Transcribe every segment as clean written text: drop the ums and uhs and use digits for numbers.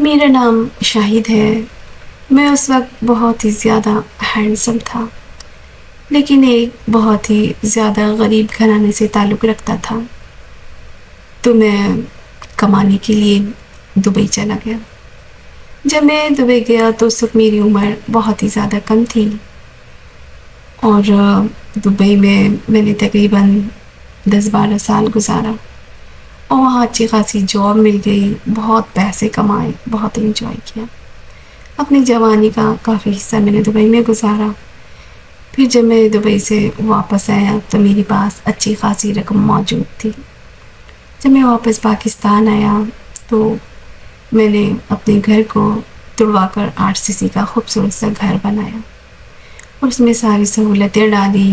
میرا نام شاہد ہے۔ میں اس وقت بہت ہی زیادہ ہینڈسم تھا، لیکن ایک بہت ہی زیادہ غریب گھرانے سے تعلق رکھتا تھا۔ تو میں کمانے کے لیے دبئی چلا گیا۔ جب میں دبئی گیا تو اس وقت میری عمر بہت ہی زیادہ کم تھی، اور دبئی میں نے تقریباً 10-12 سال گزارا، اور وہاں اچھی خاصی جاب مل گئی، بہت پیسے کمائے، بہت انجوائے کیا۔ اپنی جوانی کا کافی حصہ میں نے دبئی میں گزارا۔ پھر جب میں دبئی سے واپس آیا تو میرے پاس اچھی خاصی رقم موجود تھی۔ جب میں واپس پاکستان آیا تو میں نے اپنے گھر کو توڑوا کر RCC کا خوبصورت سا گھر بنایا اور اس میں ساری سہولتیں ڈالی۔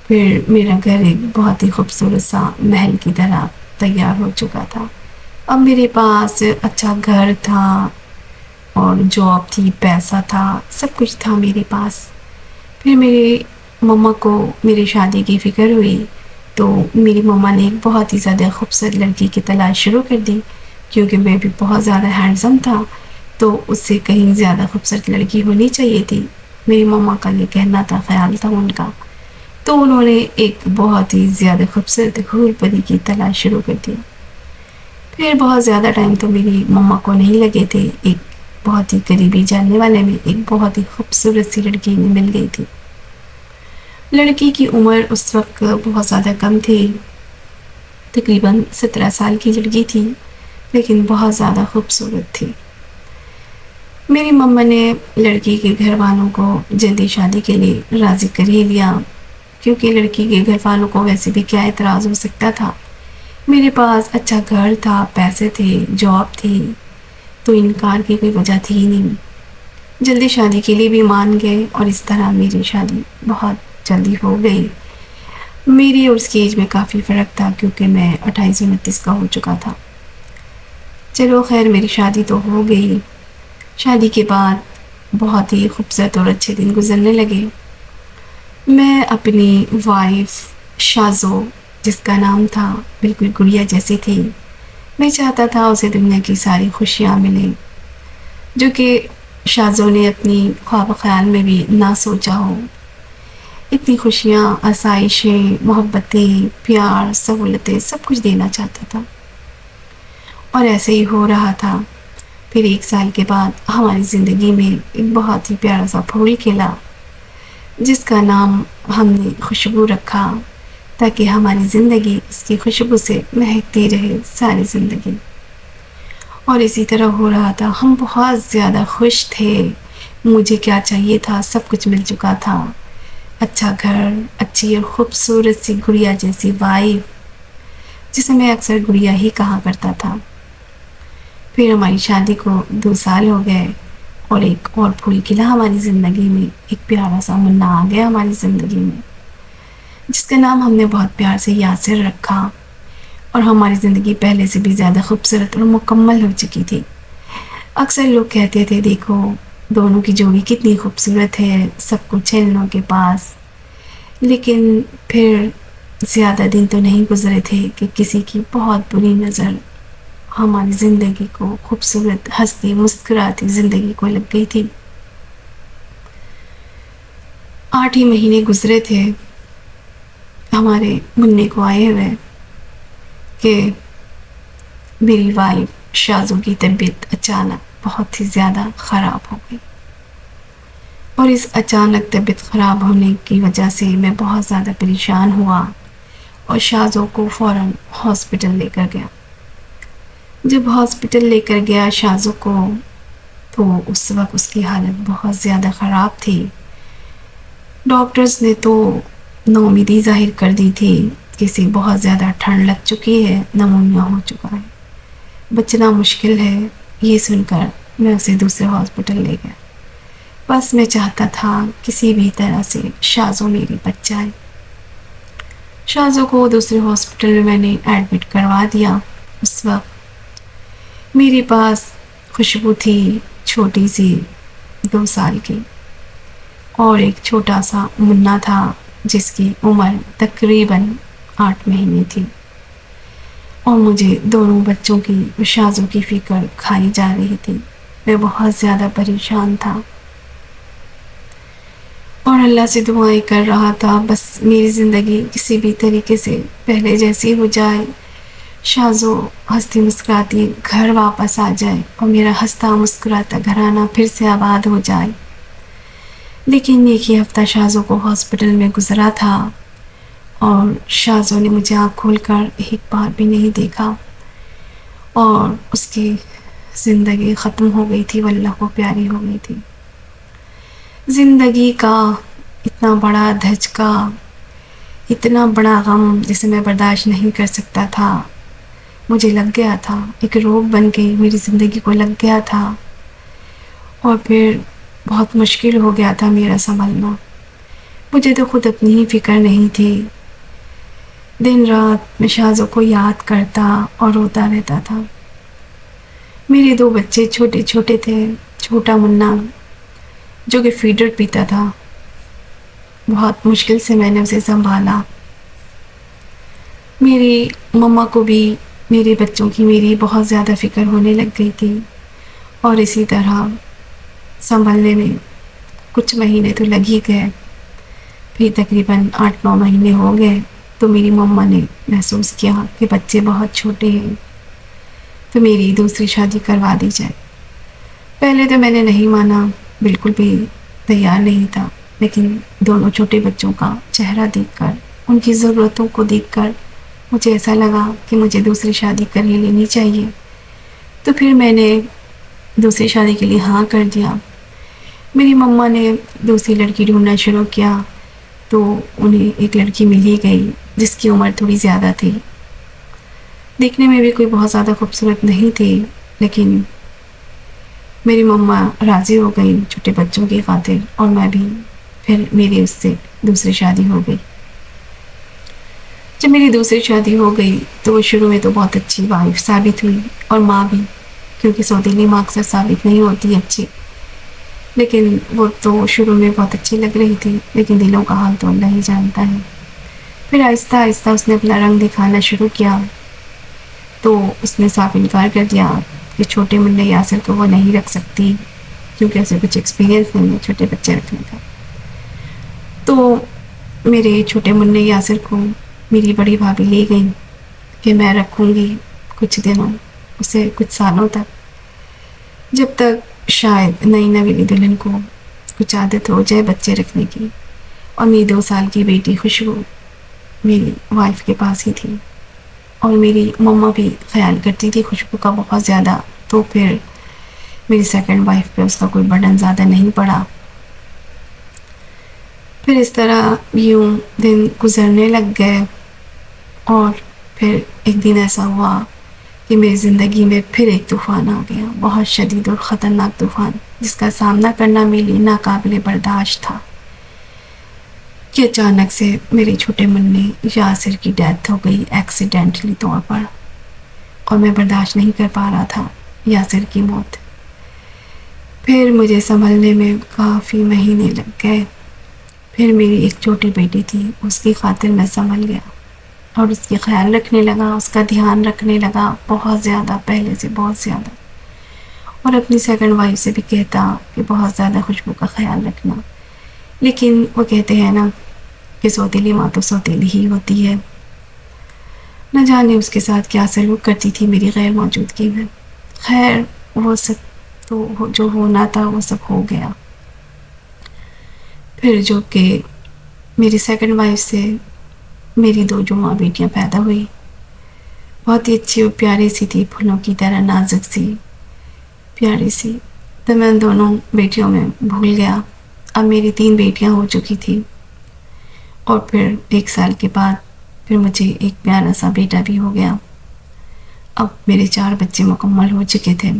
پھر میرا گھر ایک بہت ہی خوبصورت سا محل کی طرح تیار ہو چکا تھا۔ اب میرے پاس اچھا گھر تھا اور جاب تھی، پیسہ تھا، سب کچھ تھا میرے پاس۔ پھر میری مما کو میری شادی کی فکر ہوئی تو میری مما نے ایک بہت ہی زیادہ خوبصورت لڑکی کی تلاش شروع کر دی، کیونکہ میں بھی بہت زیادہ ہینڈسم تھا تو اس سے کہیں زیادہ خوبصورت لڑکی ہونی چاہیے تھی۔ میری مما کا یہ کہنا تھا، خیال تھا ان کا۔ تو انہوں نے ایک بہت ہی زیادہ خوبصورت حور پری کی تلاش شروع کر دی۔ پھر بہت زیادہ ٹائم تو میری مما کو نہیں لگے تھے، ایک بہت ہی قریبی جاننے والے میں ایک بہت ہی خوبصورت سی لڑکی مل گئی تھی۔ لڑکی کی عمر اس وقت بہت زیادہ کم تھی، تقریباً 17 سال کی لڑکی تھی، لیکن بہت زیادہ خوبصورت تھی۔ میری مما نے لڑکی کے گھر والوں کو جلدی شادی کے لیے راضی کر ہی لیا، کیونکہ لڑکی کے گھر والوں کو ویسے بھی کیا اعتراض ہو سکتا تھا۔ میرے پاس اچھا گھر تھا، پیسے تھے، جاب تھی، تو انکار کی کوئی وجہ تھی ہی نہیں۔ جلدی شادی کے لیے بھی مان گئے اور اس طرح میری شادی بہت جلدی ہو گئی۔ میری اور اس کی ایج میں کافی فرق تھا، کیونکہ میں 28-29 کا ہو چکا تھا۔ چلو خیر، میری شادی تو ہو گئی۔ شادی کے بعد بہت ہی خوبصورت اور اچھے دن گزرنے لگے۔ میں اپنی وائف شازو، جس کا نام تھا، بالکل گڑیا جیسی تھی۔ میں چاہتا تھا اسے دنیا کی ساری خوشیاں ملیں، جو کہ شازو نے اپنی خواب و خیال میں بھی نہ سوچا ہو۔ اتنی خوشیاں، آسائشیں، محبتیں، پیار، سہولتیں، سب کچھ دینا چاہتا تھا، اور ایسے ہی ہو رہا تھا۔ پھر 1 سال کے بعد ہماری زندگی میں ایک بہت ہی پیارا سا پھول کھلا، جس کا نام ہم نے خوشبو رکھا، تاکہ ہماری زندگی اس کی خوشبو سے مہکتی رہے ساری زندگی۔ اور اسی طرح ہو رہا تھا۔ ہم بہت زیادہ خوش تھے، مجھے کیا چاہیے تھا سب کچھ مل چکا تھا۔ اچھا گھر، اچھی اور خوبصورت سی گڑیا جیسی وائف، جسے میں اکثر گڑیا ہی کہا کرتا تھا۔ پھر ہماری شادی کو 2 سال ہو گئے اور ایک اور پھول کھلا ہماری زندگی میں، ایک پیارا سا منا آ گیا ہماری زندگی میں، جس کا نام ہم نے بہت پیار سے یاسر رکھا، اور ہماری زندگی پہلے سے بھی زیادہ خوبصورت اور مکمل ہو چکی تھی۔ اکثر لوگ کہتے تھے، دیکھو دونوں کی جوڑی کتنی خوبصورت ہے، سب کچھ ہے ان لوگوں کے پاس۔ لیکن پھر زیادہ دن تو نہیں گزرے تھے کہ کسی کی بہت بری نظر ہماری زندگی کو، خوبصورت ہنستی مسکراتی زندگی کو لگ گئی تھی۔ 8 ہی مہینے گزرے تھے ہمارے منع کو آئے ہوئے کہ میری وائف شازو کی طبیعت اچانک بہت ہی زیادہ خراب ہو گئی، اور اس اچانک طبیعت خراب ہونے کی وجہ سے میں بہت زیادہ پریشان ہوا اور شازو کو فوراً ہاسپٹل لے کر گیا۔ جب ہاسپٹل لے کر گیا شازو کو، تو اس وقت اس کی حالت بہت زیادہ خراب تھی۔ ڈاکٹرز نے تو نومیدی ظاہر کر دی تھی کہ اسے بہت زیادہ ٹھنڈ لگ چکی ہے، نمونیا ہو چکا ہے، بچنا مشکل ہے۔ یہ سن کر میں اسے دوسرے ہاسپٹل لے گیا۔ بس میں چاہتا تھا کسی بھی طرح سے شازو میری بچ جائے۔ شازو کو دوسرے ہاسپٹل میں نے ایڈمٹ کروا دیا۔ اس وقت میرے پاس خوشبو تھی، چھوٹی سی 2 سال کی، اور ایک چھوٹا سا منا تھا جس کی عمر تقریباً 8 مہینے تھی۔ اور مجھے دونوں بچوں کی شازوں کی فکر کھائی جا رہی تھی. میں بہت زیادہ پریشان تھا اور اللہ سے دعائیں کر رہا تھا بس میری زندگی کسی بھی طریقے سے پہلے جیسی ہو جائے. شازو ہنستی مسکراتی گھر واپس آ جائے اور میرا ہنستا مسکراتا گھرانہ پھر سے آباد ہو جائے. لیکن ایک ہی ہفتہ شازو کو ہاسپٹل میں گزرا تھا اور شازو نے مجھے آنکھ کھول کر ایک بار بھی نہیں دیکھا اور اس کی زندگی ختم ہو گئی تھی، وہ اللہ کو پیاری ہو گئی تھی. زندگی کا اتنا بڑا دھچکا، اتنا بڑا غم جسے میں برداشت نہیں کر سکتا تھا، مجھے لگ گیا تھا. ایک روگ بن گئی میری زندگی کو لگ گیا تھا اور پھر بہت مشکل ہو گیا تھا میرا سنبھلنا. مجھے تو خود اپنی ہی فکر نہیں تھی. دن رات میں شازو کو یاد کرتا اور روتا رہتا تھا. میرے 2 بچے چھوٹے چھوٹے تھے. چھوٹا منا جو کہ فیڈر پیتا تھا، بہت مشکل سے میں نے اسے سنبھالا. میری مما کو بھی میرے بچوں کی میری بہت زیادہ فکر ہونے لگ گئی تھی اور اسی طرح سنبھلنے میں کچھ مہینے تو لگ ہی گئے. پھر تقریباً 8-9 مہینے ہو گئے تو میری مما نے محسوس کیا کہ بچے بہت چھوٹے ہیں تو میری دوسری شادی کروا دی جائے. پہلے تو میں نے نہیں مانا، بالکل بھی تیار نہیں تھا، لیکن دونوں چھوٹے بچوں کا چہرہ دیکھ کر، ان کی ضرورتوں کو دیکھ کر مجھے ایسا لگا کہ مجھے دوسری شادی کر ہی لینی چاہیے. تو پھر میں نے دوسری شادی کے لیے ہاں کر دیا. میری مما نے دوسری لڑکی ڈھونڈنا شروع کیا تو انہیں ایک لڑکی مل ہی گئی جس کی عمر تھوڑی زیادہ تھی. دیکھنے میں بھی کوئی بہت زیادہ خوبصورت نہیں تھی، لیکن میری مما راضی ہو گئی چھوٹے بچوں کی خاطر اور میں بھی. پھر میری اس سے دوسری شادی ہو گئی. جب میری دوسری شادی ہو گئی تو وہ شروع میں تو بہت اچھی وائف ثابت ہوئی اور ماں بھی، کیونکہ سوتیلی ماں اکثر ثابت نہیں ہوتی اچھی. لیکن وہ تو شروع میں بہت اچھی لگ رہی تھی، لیکن دلوں کا حال تو اللہ ہی جانتا ہے. پھر آہستہ آہستہ اس نے اپنا رنگ دکھانا شروع کیا تو اس نے صاف انکار کر دیا کہ چھوٹے منع یاسر کو وہ نہیں رکھ سکتی کیونکہ اسے کچھ ایکسپیرینس نہیں ہے چھوٹے بچے رکھنے کا. تو میرے چھوٹے منع یاسر کو میری بڑی بھابھی لے گئی کہ میں رکھوں گی کچھ دنوں، اسے کچھ سالوں تک، جب تک شاید نئی نویلی دلہن کو کچھ عادت ہو جائے بچے رکھنے کی. اور میری 2 سال کی بیٹی خوشبو میری وائف کے پاس ہی تھی اور میری مما بھی خیال کرتی تھی خوشبو کا بہت زیادہ. تو پھر میری سیکنڈ وائف پہ اس کا کوئی برڈن زیادہ نہیں پڑا. پھر اس طرح یوں دن گزرنے لگ گئے اور پھر ایک دن ایسا ہوا کہ میری زندگی میں پھر ایک طوفان آ گیا، بہت شدید اور خطرناک طوفان جس کا سامنا کرنا میرے لیے ناقابل برداشت تھا. کہ اچانک سے میرے چھوٹے منع یاسر کی ڈیتھ ہو گئی ایکسیڈنٹلی طور پر اور میں برداشت نہیں کر پا رہا تھا یاسر کی موت. پھر مجھے سنبھلنے میں کافی مہینے لگ گئے. پھر میری ایک چھوٹی بیٹی تھی، اس کی خاطر میں سنبھل گیا اور اس کی خیال رکھنے لگا، اس کا دھیان رکھنے لگا بہت زیادہ، پہلے سے بہت زیادہ. اور اپنی سیکنڈ وائف سے بھی کہتا کہ بہت زیادہ خوشبو کا خیال رکھنا. لیکن وہ کہتے ہیں نا کہ سوتیلی ماں تو سوتیلی ہی ہوتی ہے، نہ جانے اس کے ساتھ کیا سلوک کرتی تھی میری غیر موجودگی میں. خیر وہ سب تو جو ہونا تھا وہ سب ہو گیا. پھر جو کہ میری سیکنڈ وائف سے میری 2 جواں بیٹیاں پیدا ہوئی، بہت ہی اچھی اور پیاری سی تھی، پھولوں کی طرح نازک سی، پیاری سی. تو میں ان دونوں بیٹیوں میں بھول گیا. اب میری 3 بیٹیاں ہو چکی تھی اور پھر 1 سال کے بعد پھر مجھے ایک پیارا سا بیٹا بھی ہو گیا. اب میرے 4 بچے مکمل ہو چکے تھے.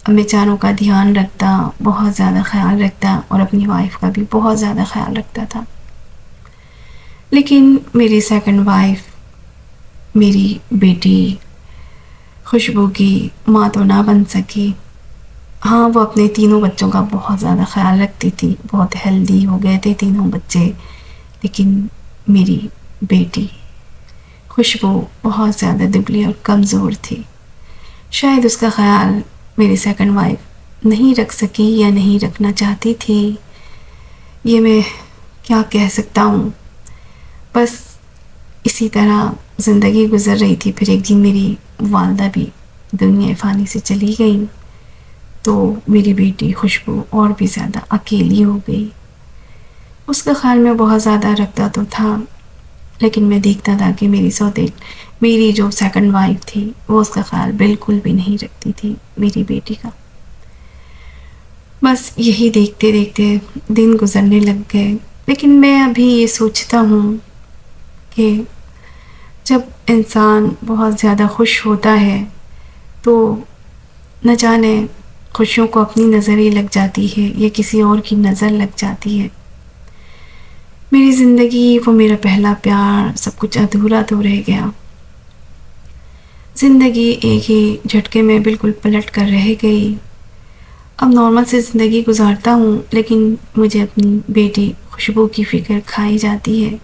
اب میں چاروں کا دھیان رکھتا، بہت زیادہ خیال رکھتا اور اپنی وائف کا بھی بہت زیادہ خیال رکھتا تھا. لیکن میری سیکنڈ وائف، میری بیٹی خوشبو کی ماں تو نہ بن سکی. ہاں وہ اپنے 3 بچوں کا بہت زیادہ خیال رکھتی تھی، بہت ہیلدی ہو گئے تھے 3 بچے. لیکن میری بیٹی خوشبو بہت زیادہ دبلی اور کمزور تھی۔ شاید اس کا خیال میری سیکنڈ وائف نہیں رکھ سکی یا نہیں رکھنا چاہتی تھی، یہ میں کیا کہہ سکتا ہوں۔ بس اسی طرح زندگی گزر رہی تھی۔ پھر ایک دن میری والدہ بھی دنیا فانی سے چلی گئیں، تو میری بیٹی خوشبو اور بھی زیادہ اکیلی ہو گئی۔ اس کا خیال میں بہت زیادہ رکھتا تو تھا، لیکن میں دیکھتا تھا کہ میری جو سیکنڈ وائف تھی وہ اس کا خیال بالکل بھی نہیں رکھتی تھی میری بیٹی کا۔ بس یہی دیکھتے دیکھتے دن گزرنے لگ گئے۔ لیکن میں ابھی یہ سوچتا ہوں کہ جب انسان بہت زیادہ خوش ہوتا ہے تو نہ جانے خوشیوں کو اپنی نظر ہی لگ جاتی ہے یا کسی اور کی نظر لگ جاتی ہے۔ میری زندگی، وہ میرا پہلا پیار، سب کچھ ادھورا تو رہ گیا۔ زندگی ایک ہی جھٹکے میں بالکل پلٹ کر رہ گئی۔ اب نارمل سے زندگی گزارتا ہوں، لیکن مجھے اپنی بیٹی خوشبو کی فکر کھائی جاتی ہے۔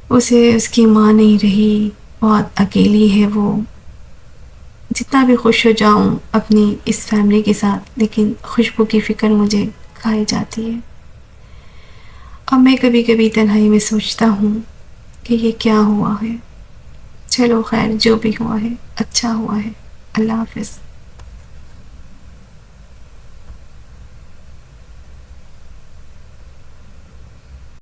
اس کی ماں نہیں رہی، بہت اکیلی ہے وہ۔ جتنا بھی خوش ہو جاؤں اپنی اس فیملی کے ساتھ، لیکن خوشبو کی فکر مجھے کھائی جاتی ہے۔ اب میں کبھی کبھی تنہائی میں سوچتا ہوں کہ یہ کیا ہوا ہے۔ چلو خیر، جو بھی ہوا ہے اچھا ہوا ہے۔ اللہ حافظ۔